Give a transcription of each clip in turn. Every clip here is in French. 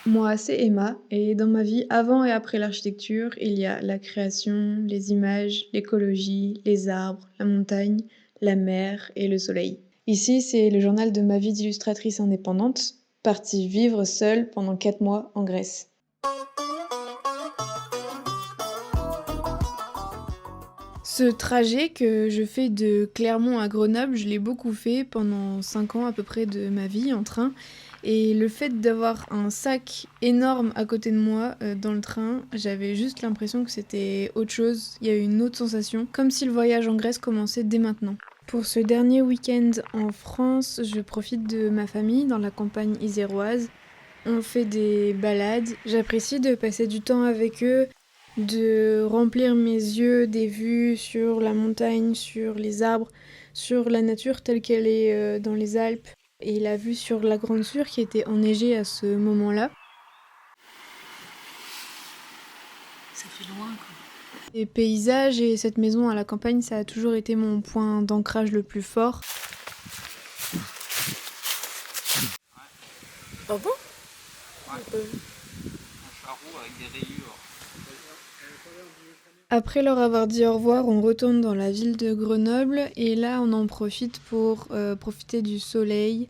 Moi, c'est Emma et dans ma vie, avant et après l'architecture, il y a la création, les images, l'écologie, les arbres, la montagne, la mer et le soleil. Ici, c'est le journal de ma vie d'illustratrice indépendante, partie vivre seule pendant 4 mois en Grèce. Ce trajet que je fais de Clermont à Grenoble, je l'ai beaucoup fait pendant 5 ans à peu près de ma vie en train. Et le fait d'avoir un sac énorme à côté de moi dans le train, j'avais juste l'impression que c'était autre chose, il y a eu une autre sensation, comme si le voyage en Grèce commençait dès maintenant. Pour ce dernier week-end en France, je profite de ma famille dans la campagne iséroise. On fait des balades, j'apprécie de passer du temps avec eux, de remplir mes yeux des vues sur la montagne, sur les arbres, sur la nature telle qu'elle est dans les Alpes, et la vue sur la Grande Sûre qui était enneigée à ce moment-là. Ça fait loin, quoi. Les paysages et cette maison à la campagne, ça a toujours été mon point d'ancrage le plus fort. Ah bon? Un charreau avec des rayures. Après leur avoir dit au revoir, on retourne dans la ville de Grenoble et là on en profite pour profiter du soleil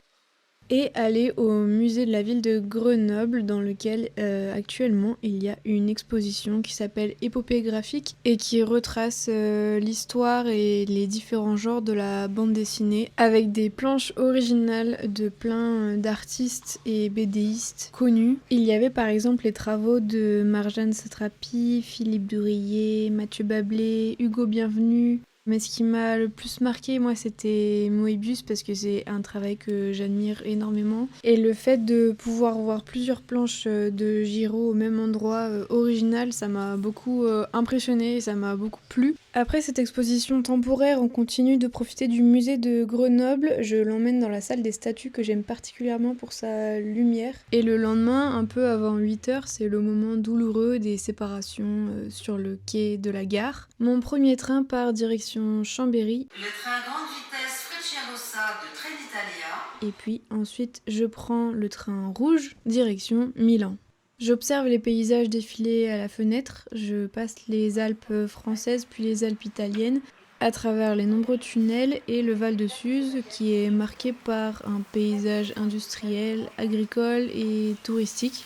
et aller au musée de la ville de Grenoble dans lequel actuellement il y a une exposition qui s'appelle Épopée graphique et qui retrace l'histoire et les différents genres de la bande dessinée avec des planches originales de plein d'artistes et BDistes connus. Il y avait par exemple les travaux de Marjane Satrapi, Philippe Dourier, Mathieu Bablé, Hugo Bienvenu. Mais ce qui m'a le plus marqué, moi, c'était Moebius parce que c'est un travail que j'admire énormément. Et le fait de pouvoir voir plusieurs planches de Giraud au même endroit original, ça m'a beaucoup impressionné, ça m'a beaucoup plu. Après cette exposition temporaire, on continue de profiter du musée de Grenoble. Je l'emmène dans la salle des statues que j'aime particulièrement pour sa lumière. Et le lendemain, un peu avant 8h, c'est le moment douloureux des séparations sur le quai de la gare. Mon premier train part direction Chambéry. Le train à grande vitesse Frecciarossa de Trenitalia. Et puis ensuite, je prends le train rouge direction Milan. J'observe les paysages défiler à la fenêtre, je passe les Alpes françaises puis les Alpes italiennes, à travers les nombreux tunnels et le Val de Suse qui est marqué par un paysage industriel, agricole et touristique.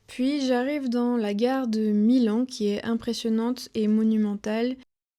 Puis j'arrive dans la gare de Milan qui est impressionnante et monumentale.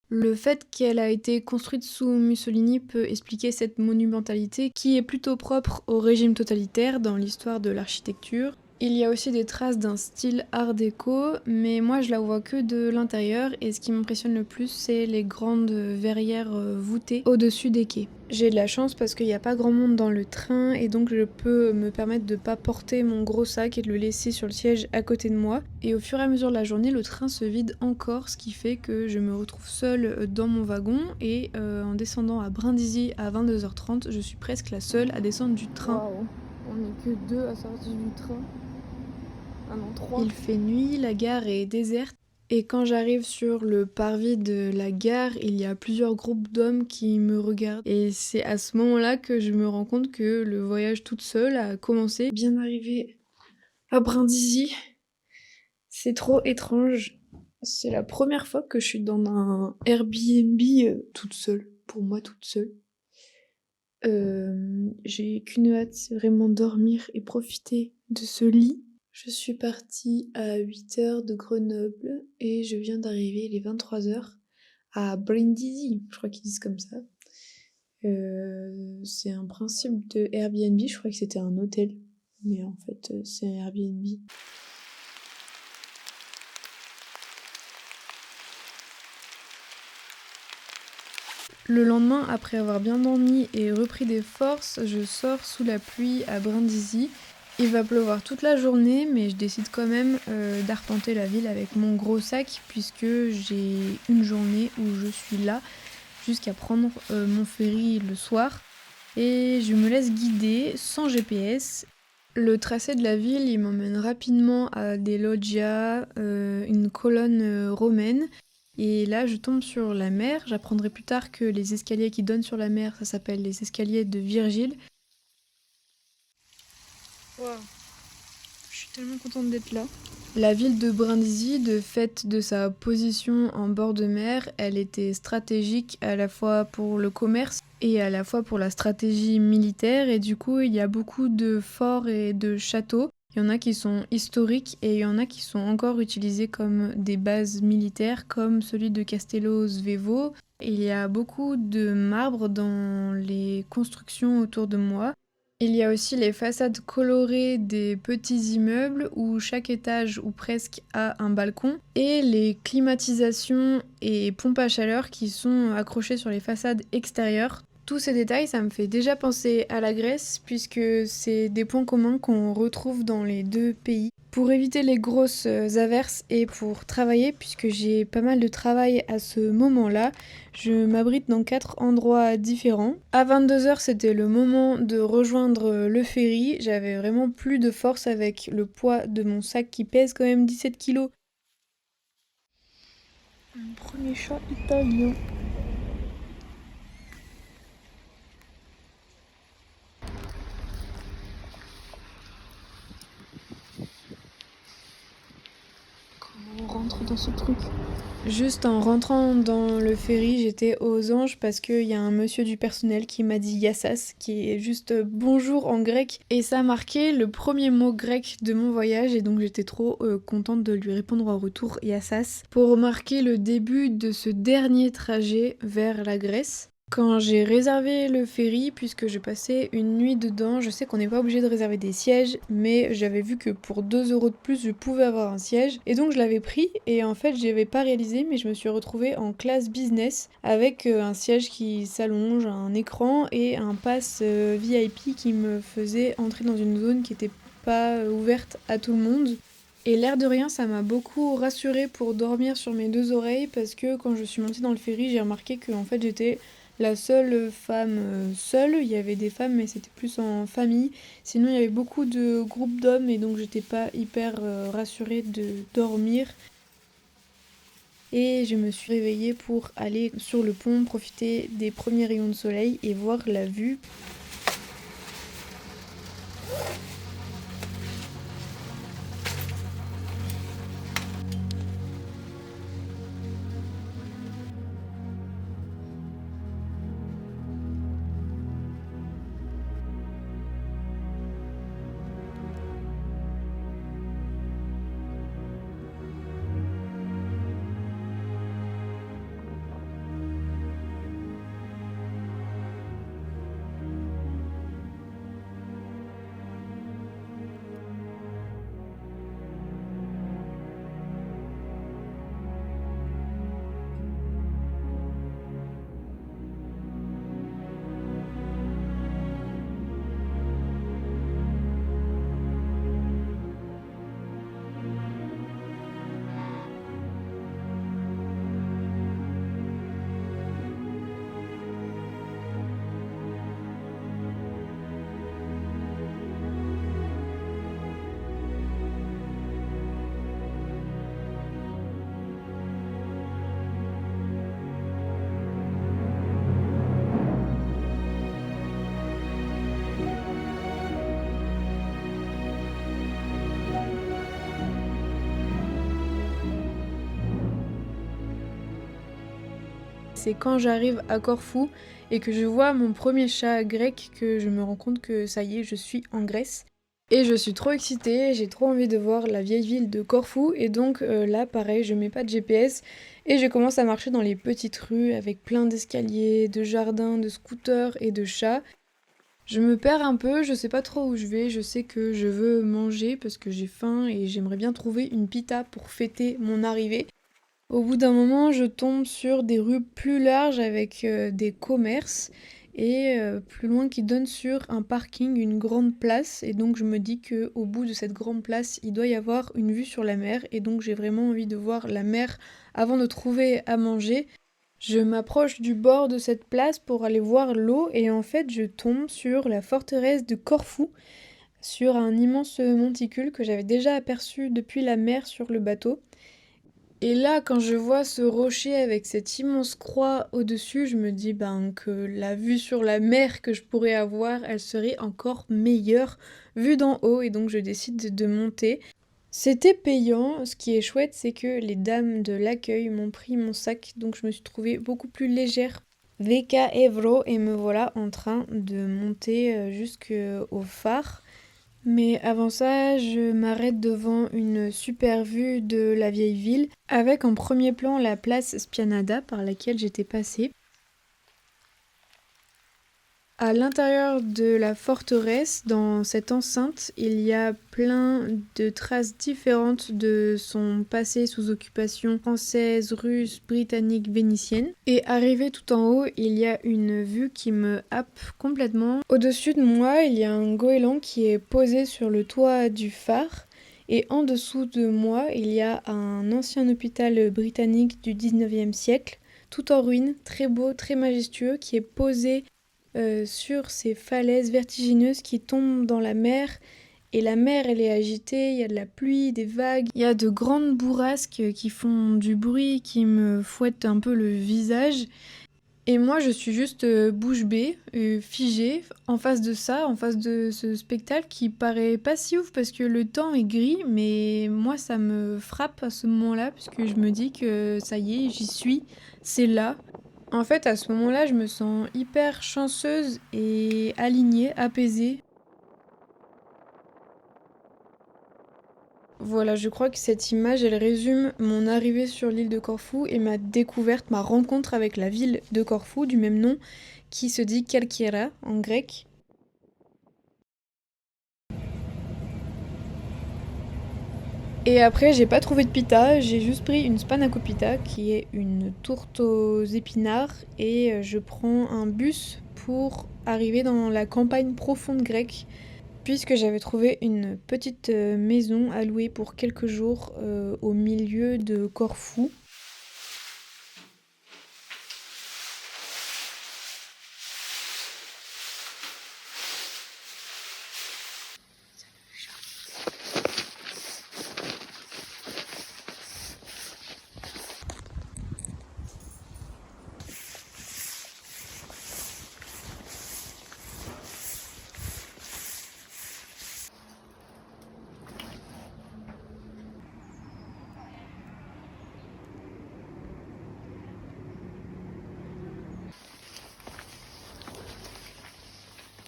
Le fait qu'elle a été construite sous Mussolini peut expliquer cette monumentalité qui est plutôt propre au régime totalitaire dans l'histoire de l'architecture. Il y a aussi des traces d'un style art déco, mais moi je la vois que de l'intérieur et ce qui m'impressionne le plus c'est les grandes verrières voûtées au-dessus des quais. J'ai de la chance parce qu'il n'y a pas grand monde dans le train et donc je peux me permettre de pas porter mon gros sac et de le laisser sur le siège à côté de moi. Et au fur et à mesure de la journée, le train se vide encore, ce qui fait que je me retrouve seule dans mon wagon et en descendant à Brindisi à 22h30, je suis presque la seule à descendre du train. Wow. On n'est que deux à sortir du train. Ah non, 3. Il fait nuit, la gare est déserte. Et quand j'arrive sur le parvis de la gare, il y a plusieurs groupes d'hommes qui me regardent. Et c'est à ce moment-là que je me rends compte que le voyage toute seule a commencé. Bien arrivé à Brindisi, c'est trop étrange. C'est la première fois que je suis dans un Airbnb toute seule, pour moi toute seule. J'ai qu'une hâte, c'est vraiment dormir et profiter de ce lit. Je suis partie à 8h de Grenoble et je viens d'arriver, il est 23h, à Brindisi, je crois qu'ils disent comme ça. C'est un principe de Airbnb, je crois que c'était un hôtel, mais en fait c'est un Airbnb. Le lendemain, après avoir bien dormi et repris des forces, je sors sous la pluie à Brindisi. Il va pleuvoir toute la journée, mais je décide quand même d'arpenter la ville avec mon gros sac, puisque j'ai une journée où je suis là jusqu'à prendre mon ferry le soir. Et je me laisse guider sans GPS. Le tracé de la ville, il m'emmène rapidement à des loggias, une colonne romaine. Et là, je tombe sur la mer. J'apprendrai plus tard que les escaliers qui donnent sur la mer, ça s'appelle les escaliers de Virgile. Wow. Je suis tellement contente d'être là. La ville de Brindisi, de fait de sa position en bord de mer, elle était stratégique à la fois pour le commerce et à la fois pour la stratégie militaire. Et du coup, il y a beaucoup de forts et de châteaux. Il y en a qui sont historiques et il y en a qui sont encore utilisés comme des bases militaires, comme celui de Castello Svevo. Il y a beaucoup de marbre dans les constructions autour de moi. Il y a aussi les façades colorées des petits immeubles où chaque étage ou presque a un balcon et les climatisations et pompes à chaleur qui sont accrochées sur les façades extérieures. Tous ces détails, ça me fait déjà penser à la Grèce puisque c'est des points communs qu'on retrouve dans les deux pays. Pour éviter les grosses averses et pour travailler, puisque j'ai pas mal de travail à ce moment-là, je m'abrite dans 4 endroits différents. À 22h, c'était le moment de rejoindre le ferry. J'avais vraiment plus de force avec le poids de mon sac qui pèse quand même 17 kilos. Mon premier chat italien. Comment on rentre dans ce truc? Juste en rentrant dans le ferry, j'étais aux anges parce qu'il y a un monsieur du personnel qui m'a dit Yassas, qui est juste bonjour en grec. Et ça a marqué le premier mot grec de mon voyage et donc j'étais trop contente de lui répondre en retour Yassas pour marquer le début de ce dernier trajet vers la Grèce. Quand j'ai réservé le ferry, puisque je passais une nuit dedans, je sais qu'on n'est pas obligé de réserver des sièges, mais j'avais vu que pour 2 € de plus, je pouvais avoir un siège. Et donc je l'avais pris, et en fait, je n'avais pas réalisé, mais je me suis retrouvée en classe business, avec un siège qui s'allonge, un écran et un pass VIP qui me faisait entrer dans une zone qui n'était pas ouverte à tout le monde. Et l'air de rien, ça m'a beaucoup rassurée pour dormir sur mes 2 oreilles, parce que quand je suis montée dans le ferry, j'ai remarqué que en fait, j'étais la seule femme seule. Il y avait des femmes, mais c'était plus en famille. Sinon, il y avait beaucoup de groupes d'hommes et donc j'étais pas hyper rassurée de dormir. Et je me suis réveillée pour aller sur le pont, profiter des premiers rayons de soleil et voir la vue. C'est quand j'arrive à Corfou et que je vois mon premier chat grec que je me rends compte que ça y est, je suis en Grèce. Et je suis trop excitée, j'ai trop envie de voir la vieille ville de Corfou. Et donc là, pareil, je mets pas de GPS et je commence à marcher dans les petites rues avec plein d'escaliers, de jardins, de scooters et de chats. Je me perds un peu, je sais pas trop où je vais, je sais que je veux manger parce que j'ai faim et j'aimerais bien trouver une pita pour fêter mon arrivée. Au bout d'un moment, je tombe sur des rues plus larges avec des commerces et plus loin qui donnent sur un parking, une grande place. Et donc je me dis que au bout de cette grande place, il doit y avoir une vue sur la mer. Et donc j'ai vraiment envie de voir la mer avant de trouver à manger. Je m'approche du bord de cette place pour aller voir l'eau et en fait je tombe sur la forteresse de Corfou, sur un immense monticule que j'avais déjà aperçu depuis la mer sur le bateau. Et là, quand je vois ce rocher avec cette immense croix au-dessus, je me dis que la vue sur la mer que je pourrais avoir, elle serait encore meilleure vue d'en haut, et donc je décide de monter. C'était payant. Ce qui est chouette, c'est que les dames de l'accueil m'ont pris mon sac, donc je me suis trouvée beaucoup plus légère. 20 € et me voilà en train de monter jusqu'au phare. Mais avant ça, je m'arrête devant une super vue de la vieille ville, avec en premier plan la place Spianada par laquelle j'étais passée. À l'intérieur de la forteresse, dans cette enceinte, il y a plein de traces différentes de son passé sous occupation française, russe, britannique, vénitienne. Et arrivé tout en haut, il y a une vue qui me happe complètement. Au-dessus de moi, il y a un goéland qui est posé sur le toit du phare. Et en dessous de moi, il y a un ancien hôpital britannique du 19e siècle, tout en ruine, très beau, très majestueux, qui est posé sur ces falaises vertigineuses qui tombent dans la mer. Et la mer, elle est agitée, il y a de la pluie, des vagues, il y a de grandes bourrasques qui font du bruit, qui me fouettent un peu le visage. Et moi, je suis juste bouche bée, figée, en face de ça, en face de ce spectacle qui paraît pas si ouf parce que le temps est gris, mais moi, ça me frappe à ce moment-là, puisque je me dis que ça y est, j'y suis, c'est là. En fait, à ce moment-là, je me sens hyper chanceuse et alignée, apaisée. Voilà, je crois que cette image, elle résume mon arrivée sur l'île de Corfou et ma découverte, ma rencontre avec la ville de Corfou du même nom, qui se dit Kalkiera en grec. Et après, j'ai pas trouvé de pita, j'ai juste pris une spanakopita, qui est une tourte aux épinards, et je prends un bus pour arriver dans la campagne profonde grecque, puisque j'avais trouvé une petite maison à louer pour quelques jours au milieu de Corfou.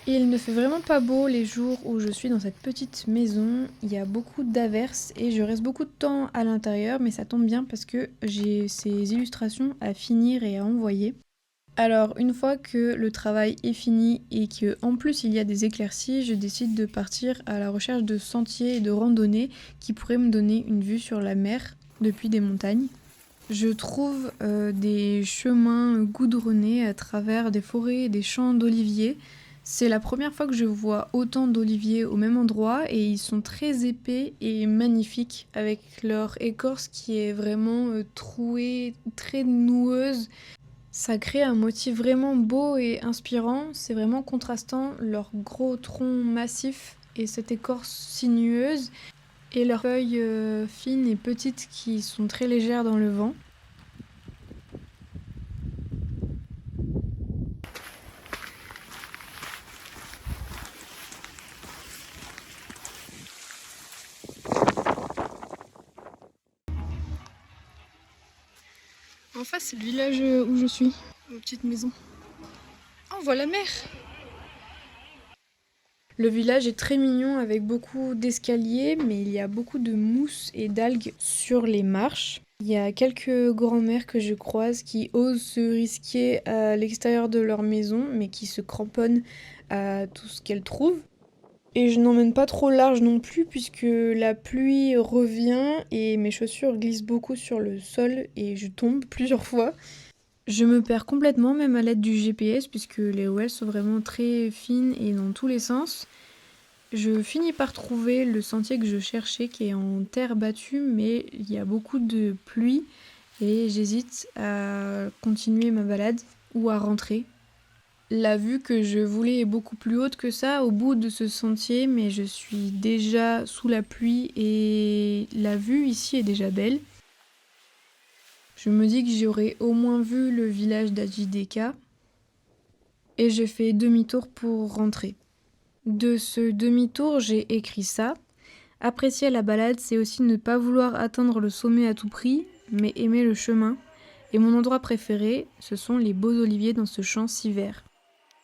Il ne fait vraiment pas beau les jours où je suis dans cette petite maison, il y a beaucoup d'averses et je reste beaucoup de temps à l'intérieur, mais ça tombe bien parce que j'ai ces illustrations à finir et à envoyer. Alors une fois que le travail est fini et que en plus il y a des éclaircies, je décide de partir à la recherche de sentiers et de randonnées qui pourraient me donner une vue sur la mer depuis des montagnes. Je trouve des chemins goudronnés à travers des forêts et des champs d'oliviers. C'est la première fois que je vois autant d'oliviers au même endroit et ils sont très épais et magnifiques avec leur écorce qui est vraiment trouée, très noueuse. Ça crée un motif vraiment beau et inspirant, c'est vraiment contrastant, leurs gros troncs massifs et cette écorce sinueuse et leurs feuilles fines et petites qui sont très légères dans le vent. En face, c'est le village où je suis, ma petite maison. Oh, on voit la mer! Le village est très mignon avec beaucoup d'escaliers, mais il y a beaucoup de mousse et d'algues sur les marches. Il y a quelques grands-mères que je croise qui osent se risquer à l'extérieur de leur maison, mais qui se cramponnent à tout ce qu'elles trouvent. Et je n'emmène pas trop large non plus, puisque la pluie revient et mes chaussures glissent beaucoup sur le sol et je tombe plusieurs fois. Je me perds complètement, même à l'aide du GPS, puisque les rouelles sont vraiment très fines et dans tous les sens. Je finis par trouver le sentier que je cherchais, qui est en terre battue, mais il y a beaucoup de pluie et j'hésite à continuer ma balade ou à rentrer. La vue que je voulais est beaucoup plus haute que ça au bout de ce sentier, mais je suis déjà sous la pluie et la vue ici est déjà belle. Je me dis que j'aurais au moins vu le village d'Adjideka et je fais demi-tour pour rentrer. De ce demi-tour, j'ai écrit ça. Apprécier la balade, c'est aussi ne pas vouloir atteindre le sommet à tout prix, mais aimer le chemin. Et mon endroit préféré, ce sont les beaux oliviers dans ce champ si vert.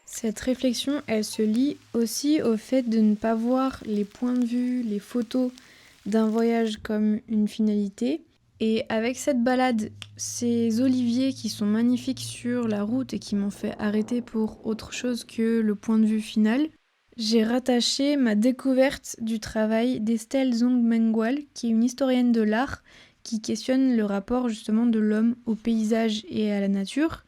Cette réflexion, elle se lie aussi au fait de ne pas voir les points de vue, les photos d'un voyage comme une finalité. Et avec cette balade, ces oliviers qui sont magnifiques sur la route et qui m'ont fait arrêter pour autre chose que le point de vue final, j'ai rattaché ma découverte du travail d'Estelle Zong Mengual, qui est une historienne de l'art qui questionne le rapport justement de l'homme au paysage et à la nature,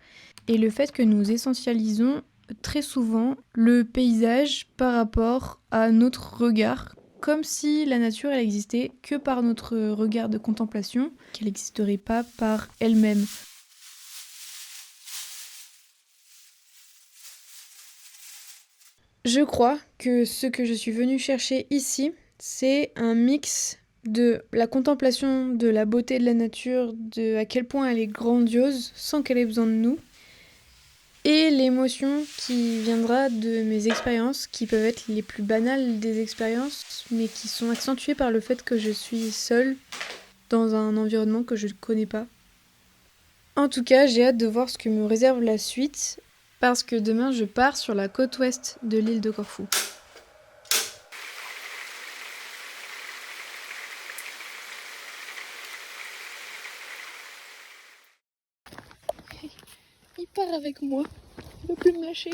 et le fait que nous essentialisons très souvent le paysage par rapport à notre regard, comme si la nature elle existait que par notre regard de contemplation, qu'elle n'existerait pas par elle-même. Je crois que ce que je suis venue chercher ici, c'est un mix de la contemplation de la beauté de la nature, de à quel point elle est grandiose sans qu'elle ait besoin de nous, et l'émotion qui viendra de mes expériences, qui peuvent être les plus banales des expériences, mais qui sont accentuées par le fait que je suis seule dans un environnement que je ne connais pas. En tout cas, j'ai hâte de voir ce que me réserve la suite, parce que demain je pars sur la côte ouest de l'île de Corfou. Il part avec moi, il ne veut plus me lâcher.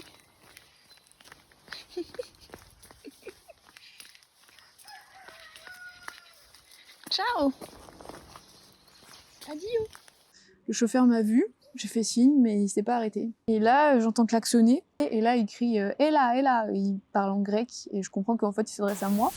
Ciao. Adio. Le chauffeur m'a vu, j'ai fait signe, mais il s'est pas arrêté. Et là, j'entends klaxonner, et là, il crie « Hé là !» Il parle en grec, et je comprends qu'en fait, il s'adresse à moi.